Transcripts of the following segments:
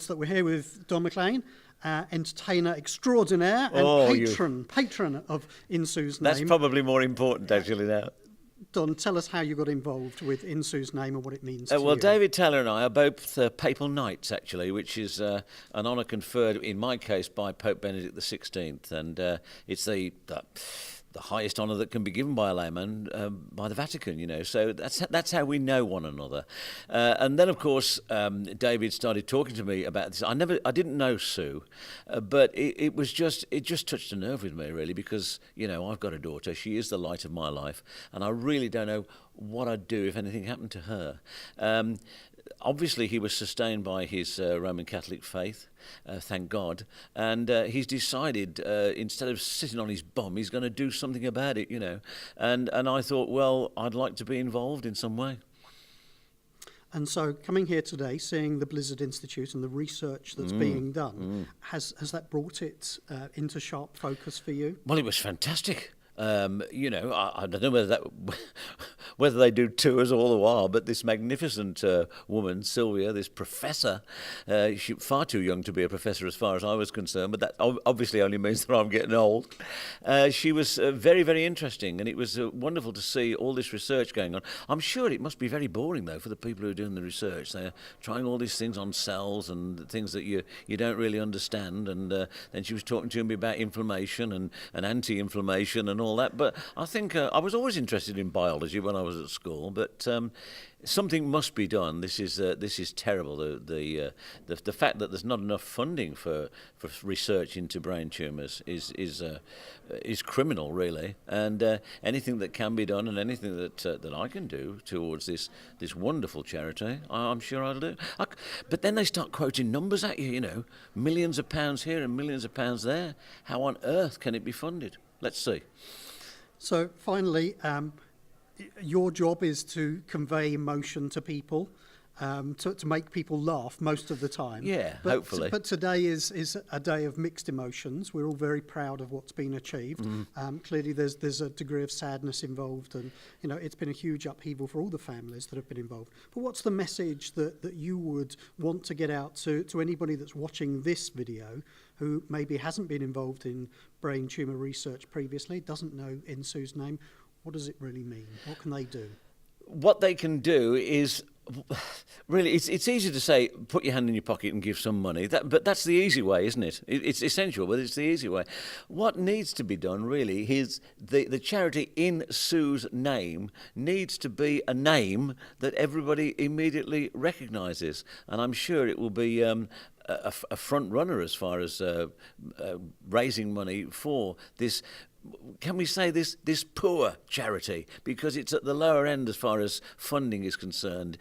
that we're here with Don Maclean, entertainer extraordinaire and patron of Insu's Name. That's probably more important actually now. Don, tell us how you got involved with Insu's Name and what it means to you. Well, David Taylor and I are both papal knights, actually, which is an honour conferred, in my case, by Pope Benedict XVI. And it's the highest honour that can be given by a layman by the Vatican, you know. So that's how we know one another. And then, of course, David started talking to me about this. I didn't know Sue, but it just touched a nerve with me, really, because, you know, I've got a daughter. She is the light of my life, and I really don't know what I'd do if anything happened to her. Obviously, he was sustained by his Roman Catholic faith, thank God, and he's decided instead of sitting on his bum, he's going to do something about it, you know. And I thought, well, I'd like to be involved in some way. And so, coming here today, seeing the Blizzard Institute and the research that's being done, has that brought it into sharp focus for you? Well, it was fantastic. You know, I don't know whether they do tours all the while, but this magnificent woman, Sylvia, this professor, she's far too young to be a professor as far as I was concerned, but that obviously only means that I'm getting old. She was very, very interesting, and it was wonderful to see all this research going on. I'm sure it must be very boring, though, for the people who are doing the research. They're trying all these things on cells and things that you don't really understand, and then she was talking to me about inflammation and anti-inflammation and all that. But I think I was always interested in biology when I was at school, but something must be done. This is terrible. The fact that there's not enough funding for research into brain tumours is criminal, really. And anything that can be done and anything that I can do towards this wonderful charity, I'm sure I'll do. But then they start quoting numbers at you, you know, millions of pounds here and millions of pounds there. How on earth can it be funded? Let's see. So finally, your job is to convey emotion to people, to make people laugh most of the time. Yeah, hopefully. But today is a day of mixed emotions. We're all very proud of what's been achieved. Clearly, there's a degree of sadness involved, and you know it's been a huge upheaval for all the families that have been involved. But what's the message that you would want to get out to anybody that's watching this video who maybe hasn't been involved in brain tumour research previously, doesn't know Insu's Name? What does it really mean? What can they do? What they can do is, really, it's easy to say, put your hand in your pocket and give some money. But that's the easy way, isn't it? It's essential, but it's the easy way. What needs to be done, really, is the charity in Sue's name needs to be a name that everybody immediately recognises. And I'm sure it will be a front runner as far as raising money for this. Can we say this poor charity, because it's at the lower end as far as funding is concerned.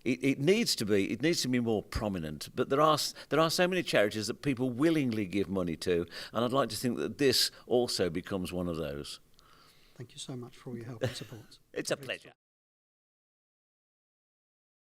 It needs to be more prominent, but there are so many charities that people willingly give money to, and I'd like to think that this also becomes one of those. Thank you so much for all your help and support. It's a pleasure.